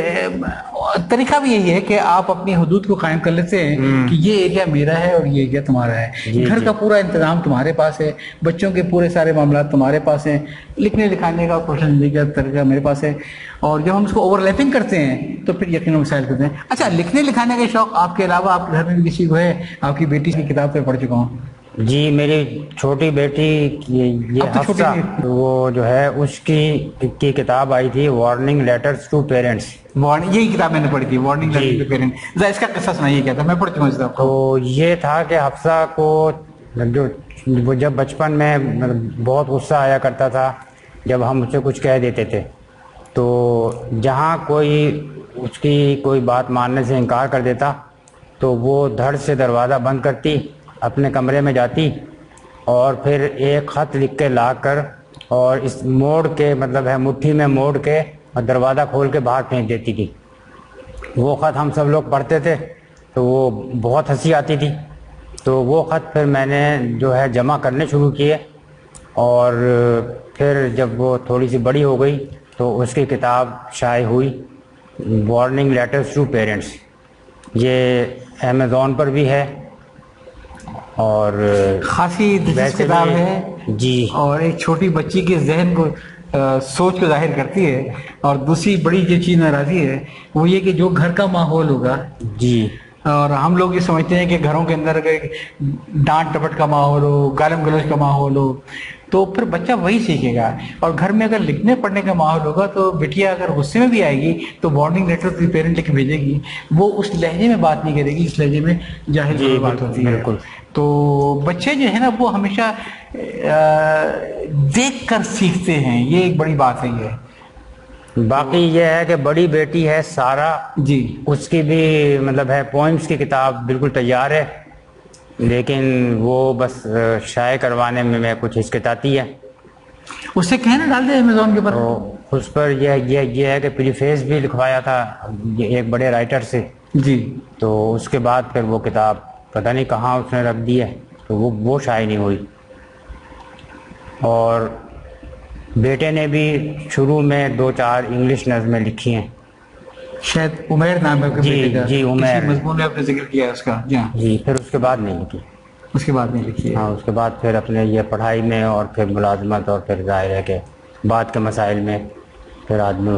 طریقہ بھی یہی ہے کہ آپ اپنی حدود کو قائم کر لیتے ہیں کہ یہ ایریا میرا ہے اور یہ ایریا تمہارا ہے. گھر کا پورا انتظام تمہارے پاس ہے، بچوں کے پورے سارے معاملات تمہارے پاس ہیں، لکھنے لکھانے کا پروفیشنل زندگی کا طریقہ میرے پاس ہے. اور جب ہم اس کو اوور لیپنگ کرتے ہیں تو پھر یقیناً مسائل کرتے ہیں. اچھا لکھنے لکھانے کا شوق آپ کے علاوہ آپ کے گھر میں بھی کسی کو ہے؟ آپ کی بیٹی کی کتاب پہ پڑھ چکا ہوں. جی میری چھوٹی بیٹی یہ حفصہ وہ جو ہے اس کی کتاب آئی تھی وارننگ لیٹرز ٹو پیرنٹس. یہی کتاب میں نے پڑھی تھی وارننگ لیٹرز ٹو پیرنٹس. اس کا قصہ سنائیے کیا تھا؟ میں پڑھ چکا ہوں اس کتاب کو. تو یہ تھا کہ حفصہ کو جو جب بچپن میں بہت غصہ آیا کرتا تھا جب ہم اسے کچھ کہہ دیتے تھے تو جہاں کوئی اس کی کوئی بات ماننے سے انکار کر دیتا تو وہ دھڑ سے دروازہ بند کرتی، اپنے کمرے میں جاتی اور پھر ایک خط لکھ کے لا کر اور اس موڑ کے مطلب ہے مٹھی میں موڑ کے اور دروازہ کھول کے باہر پھینک دیتی تھی. وہ خط ہم سب لوگ پڑھتے تھے تو وہ بہت ہنسی آتی تھی. تو وہ خط پھر میں نے جو ہے جمع کرنے شروع کیے اور پھر جب وہ تھوڑی سی بڑی ہو گئی تو اس کی کتاب شائع ہوئی وارننگ لیٹرز ٹو پیرنٹس. یہ امیزون پر بھی ہے اور خاصی دلچسپ ویسے کتاب بھی- ہے جی اور ایک چھوٹی بچی کے ذہن کو سوچ کو ظاہر کرتی ہے. اور دوسری بڑی جو چیز نظر آتی ہے وہ یہ کہ جو گھر کا ماحول ہوگا، جی اور ہم لوگ یہ سمجھتے ہیں کہ گھروں کے اندر اگر ڈانٹ ٹپٹ کا ماحول ہو، گالم گلوچ کا ماحول ہو تو پھر بچہ وہی سیکھے گا. اور گھر میں اگر لکھنے پڑھنے کا ماحول ہوگا تو بٹیا اگر غصے میں بھی آئے گی تو وارننگ لیٹر پیرنٹ لکھ بھیجے گی، وہ اس لہجے میں بات نہیں کرے گی، اس لہجے میں جاہل جی، بات ہوتی ہے. بالکل. تو بچے جو ہے نا وہ ہمیشہ دیکھ کر سیکھتے ہیں، یہ ایک بڑی بات ہے. باقی یہ ہے کہ بڑی بیٹی ہے سارا، جی اس کی بھی مطلب ہے پوئمس کی کتاب بالکل تیار ہے، لیکن وہ بس شائع کروانے میں کچھ ہچکچاتی ہے. اس سے کہنا ڈال دے امیزون کے اوپر. تو اس پر یہ ہے کہ پریفیس بھی لکھوایا تھا ایک بڑے رائٹر سے، جی تو اس کے بعد پھر وہ کتاب پتہ نہیں کہاں اس نے رکھ دی ہے، تو وہ شائع نہیں ہوئی. اور بیٹے نے بھی شروع میں 2-4 انگلش نظمیں لکھی ہیں. شاید عمیر نام ہے جی، بیٹے کا، جی، عمیر. کسی مضمون میں آپ نے ذکر کیا ہے اس کا. جی ہاں، جی، پھر اس کے بعد نہیں لکھی. اس کے بعد نہیں لکھی ہے. ہاں، اس کے بعد پھر اپنے یہ پڑھائی میں اور پھر ملازمت اور پھر ظاہر ہے کہ بعد کے مسائل میں پھر آدمی.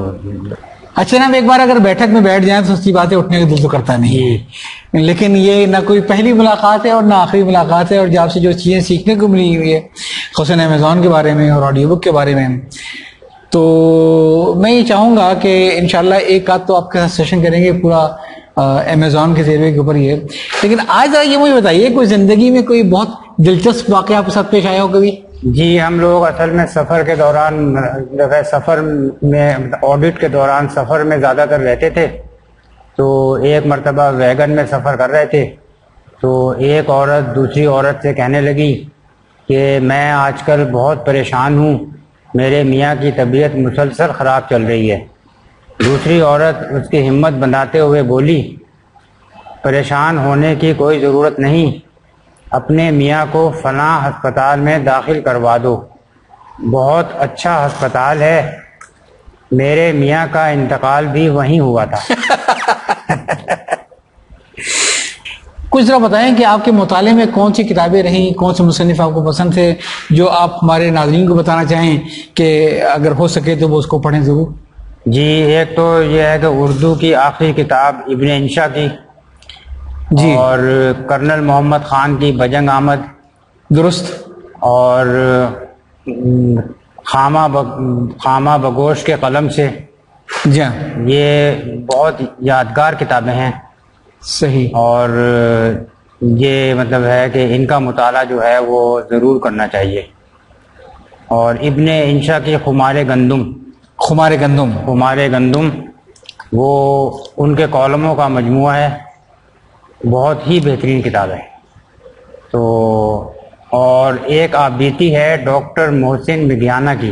اچھا نا، ایک بار اگر بیٹھک میں بیٹھ جائیں تو سچی باتیں اٹھنے کا دل تو کرتا نہیں، لیکن یہ نہ کوئی پہلی ملاقات ہے اور نہ آخری ملاقات ہے. اور جو آپ سے جو چیزیں سیکھنے کو ملی ہوئی ہے خصوصاً امیزون کے بارے میں اور آڈیو بک کے بارے میں، تو میں یہ چاہوں گا کہ انشاءاللہ ایک آدھ تو آپ کے ساتھ سیشن کریں گے پورا امیزون کے زیرے کے اوپر یہ. لیکن آج ذرا یہ مجھے بتائیے کوئی زندگی میں کوئی بہت دلچسپ واقعہ آپ کے ساتھ پیش آیا ہو کبھی؟ جی، ہم لوگ اصل میں سفر کے دوران سفر میں آڈٹ کے دوران سفر میں زیادہ تر رہتے تھے. تو ایک مرتبہ ویگن میں سفر کر رہے تھے تو ایک عورت دوسری عورت سے کہنے لگی کہ میں آج کل بہت پریشان ہوں، میرے میاں کی طبیعت مسلسل خراب چل رہی ہے. دوسری عورت اس کی ہمت بندھاتے ہوئے بولی پریشان ہونے کی کوئی ضرورت نہیں، اپنے میاں کو فلاں ہسپتال میں داخل کروا دو، بہت اچھا ہسپتال ہے، میرے میاں کا انتقال بھی وہیں ہوا تھا. کچھ ذرا بتائیں کہ آپ کے مطالعے میں کون سی کتابیں رہیں، کون سے مصنف آپ کو پسند تھے جو آپ ہمارے ناظرین کو بتانا چاہیں کہ اگر ہو سکے تو وہ اس کو پڑھیں ضرور. جی، ایک تو یہ ہے کہ اردو کی آخری کتاب ابن انشا کی، جی اور کرنل محمد خان کی بجنگ آمد، درست، اور خامہ بگوش کے قلم سے. جی ہاں یہ بہت یادگار کتابیں ہیں، صحیح. اور یہ مطلب ہے کہ ان کا مطالعہ جو ہے وہ ضرور کرنا چاہیے. اور ابن انشا کی خمار گندم وہ ان کے کالموں کا مجموعہ ہے، بہت ہی بہترین کتاب ہے. تو اور ایک آبیتی ہے ڈاکٹر محسن مدھیانہ کی،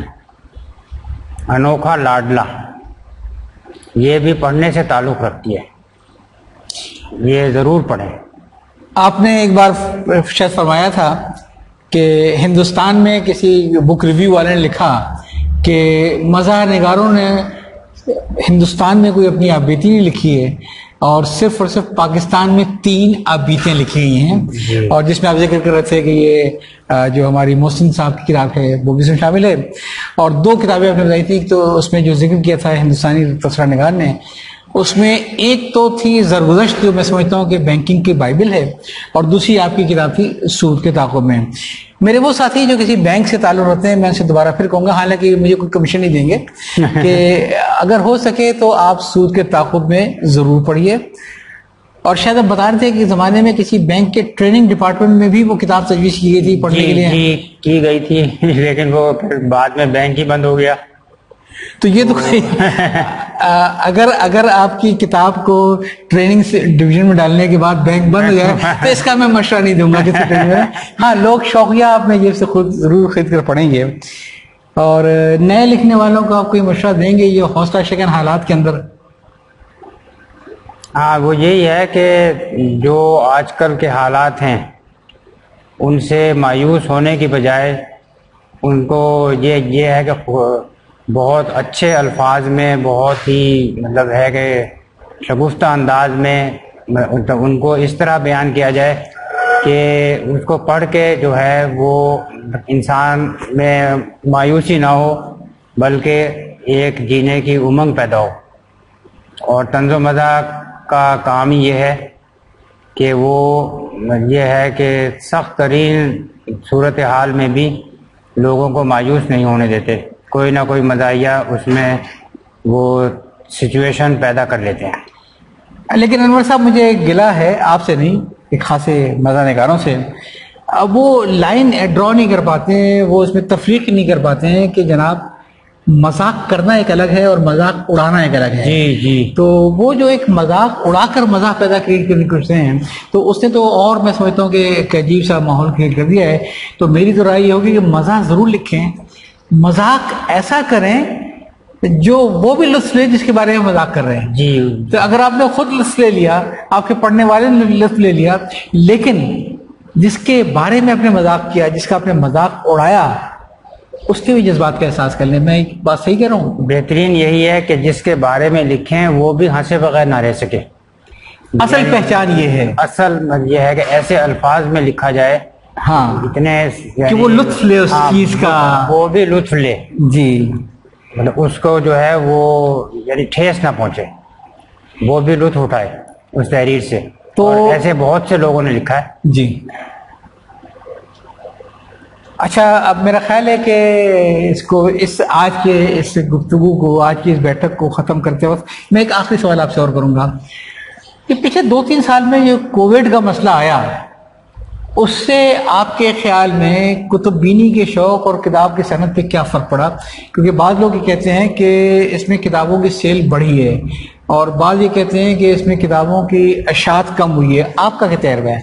انوکھا لاڈلا، یہ بھی پڑھنے سے تعلق رکھتی ہے، یہ ضرور پڑھیں. آپ نے ایک بار شاید فرمایا تھا کہ ہندوستان میں کسی بک ریویو والے نے لکھا کہ مزاح نگاروں نے ہندوستان میں کوئی اپنی آبیتی نہیں لکھی ہے اور صرف پاکستان میں 3 آبیتیں لکھی گئی ہیں. اور جس میں آپ ذکر کر رہے تھے کہ یہ جو ہماری محسن صاحب کی کتاب ہے وہ بھی اس میں شامل ہے. اور 2 کتابیں آپ نے بتائی تھی، تو اس میں جو ذکر کیا تھا ہندوستانی تبصرہ نگار نے، اس میں ایک تو تھی زرگزشت جو میں سمجھتا ہوں کہ بینکنگ کی بائبل ہے، اور دوسری آپ کی کتاب تھی سود کے تعاقب میں. میرے وہ ساتھی جو کسی بینک سے تعلق رکھتے ہیں، میں ان سے دوبارہ پھر کہوں گا، حالانکہ مجھے کوئی کمیشن نہیں دیں گے، کہ اگر ہو سکے تو آپ سود کے تعاقب میں ضرور پڑھیے. اور شاید آپ بتا رہے تھے کہ زمانے میں کسی بینک کے ٹریننگ ڈپارٹمنٹ میں بھی وہ کتاب تجویز کی گئی تھی پڑھنے کے لیے. جی کی گئی تھی، لیکن وہ پھر بعد میں بینک ہی بند ہو گیا. تو یہ تو اگر آپ کی کتاب کو ٹریننگ ڈویژن میں ڈالنے کے بعد بینک بند ہو جائے تو اس کا میں مشورہ نہیں دوں گا کسی ٹریننگ میں. ہاں، لوگ شوقیہ اپنے جیب سے خود ضرور خرید کر پڑھیں گے. اور نئے لکھنے والوں کو آپ کوئی مشورہ دیں گے یہ حوصلہ شکن حالات کے اندر؟ ہاں، وہ یہی ہے کہ جو آج کل کے حالات ہیں ان سے مایوس ہونے کی بجائے ان کو یہ ہے کہ بہت اچھے الفاظ میں، بہت ہی مطلب ہے کہ شگفتہ انداز میں ان کو اس طرح بیان کیا جائے کہ اس کو پڑھ کے جو ہے وہ انسان میں مایوسی نہ ہو بلکہ ایک جینے کی امنگ پیدا ہو. اور طنز و مزاح کا کام یہ ہے کہ وہ یہ ہے کہ سخت ترین صورتحال میں بھی لوگوں کو مایوس نہیں ہونے دیتے، کوئی نہ کوئی مزاحیہ اس میں وہ سچویشن پیدا کر لیتے ہیں. لیکن انور صاحب مجھے گلہ ہے آپ سے نہیں، ایک خاصے مزاح نگاروں سے، اب وہ لائن ڈرا نہیں کر پاتے ہیں، وہ اس میں تفریق نہیں کر پاتے ہیں کہ جناب مذاق کرنا ایک الگ ہے اور مذاق اڑانا ایک الگ ہے. جی جی. تو وہ جو ایک مذاق اڑا کر مذاق پیدا کریٹ کرنے کرتے ہیں تو اس نے تو اور میں سمجھتا ہوں کہ ایک عجیب سا ماحول کریٹ کر دیا ہے. تو میری تو رائے یہ ہوگی کہ مزاح ضرور لکھیں، مذاق ایسا کریں جو وہ بھی لطف لے جس کے بارے میں مذاق کر رہے ہیں. جی. تو اگر آپ نے خود لطف لے لیا، آپ کے پڑھنے والے نے لطف لے لیا، لیکن جس کے بارے میں آپ نے مذاق کیا، جس کا آپ نے مذاق اڑایا، اس کے بھی جذبات کا احساس کر لیں. میں ایک بات صحیح کہہ رہا ہوں؟ بہترین یہی ہے کہ جس کے بارے میں لکھیں وہ بھی ہنسے بغیر نہ رہ سکے. اصل پہچان یہ ہے، اصل یہ ہے کہ ایسے الفاظ میں لکھا جائے ہاں اتنے کہ وہ لطف لے اس چیز کا، وہ بھی لطف لے. جی مطلب اس کو جو ہے وہ یعنی ٹھیس نہ پہنچے، وہ بھی لطف اٹھائے اس تحریر سے. تو ایسے بہت سے لوگوں نے لکھا ہے. جی. اچھا، اب میرا خیال ہے کہ آج کے اس گفتگو کو، آج کی اس بیٹھک کو ختم کرتے وقت میں ایک آخری سوال آپ سے اور کروں گا کہ پچھلے 2-3 سال میں جو کووڈ کا مسئلہ آیا، اس سے آپ کے خیال میں کتب بینی کے شوق اور کتاب کی صنعت پہ کیا فرق پڑا؟ کیونکہ بعض لوگ یہ کہتے ہیں کہ اس میں کتابوں کی سیل بڑھی ہے اور بعض یہ کہتے ہیں کہ اس میں کتابوں کی اشاعت کم ہوئی ہے. آپ کا کیا تجربہ ہے؟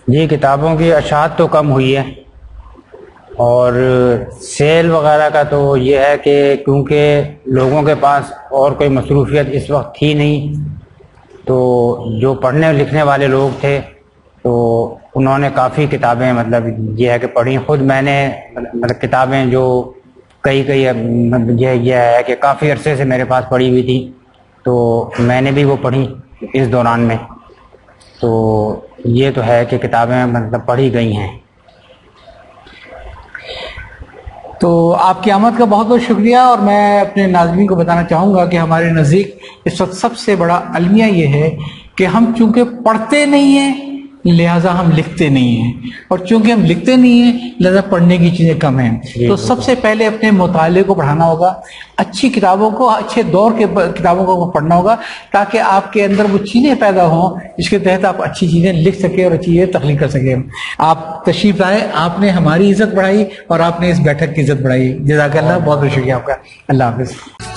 جی، کتابوں کی اشاعت تو کم ہوئی ہے، اور سیل وغیرہ کا تو یہ ہے کہ کیونکہ لوگوں کے پاس اور کوئی مصروفیت اس وقت تھی نہیں، تو جو پڑھنے لکھنے والے لوگ تھے تو انہوں نے کافی کتابیں مطلب یہ ہے کہ پڑھی. خود میں نے مطلب کتابیں جو کئی یہ ہے کہ کافی عرصے سے میرے پاس پڑھی ہوئی تھی، تو میں نے بھی وہ پڑھی اس دوران میں. تو یہ تو ہے کہ کتابیں مطلب پڑھی گئی ہیں. تو آپ کی آمد کا بہت بہت شکریہ، اور میں اپنے ناظرین کو بتانا چاہوں گا کہ ہمارے نزدیک اس وقت سب سے بڑا المیہ یہ ہے کہ ہم چونکہ پڑھتے نہیں ہیں لہٰذا ہم لکھتے نہیں ہیں، اور چونکہ ہم لکھتے نہیں ہیں لہٰذا پڑھنے کی چیزیں کم ہیں. تو سب سے پہلے اپنے مطالعے کو بڑھانا ہوگا، اچھی کتابوں کو، اچھے دور کے کتابوں کو پڑھنا ہوگا، تاکہ آپ کے اندر وہ چیزیں پیدا ہوں جس کے تحت آپ اچھی چیزیں لکھ سکیں اور اچھی چیزیں تخلیق کر سکیں. آپ تشریف لائے، آپ نے ہماری عزت بڑھائی اور آپ نے اس بیٹھک کی عزت بڑھائی. جزاک اللہ، بہت بہت شکریہ آپ کا. اللہ حافظ.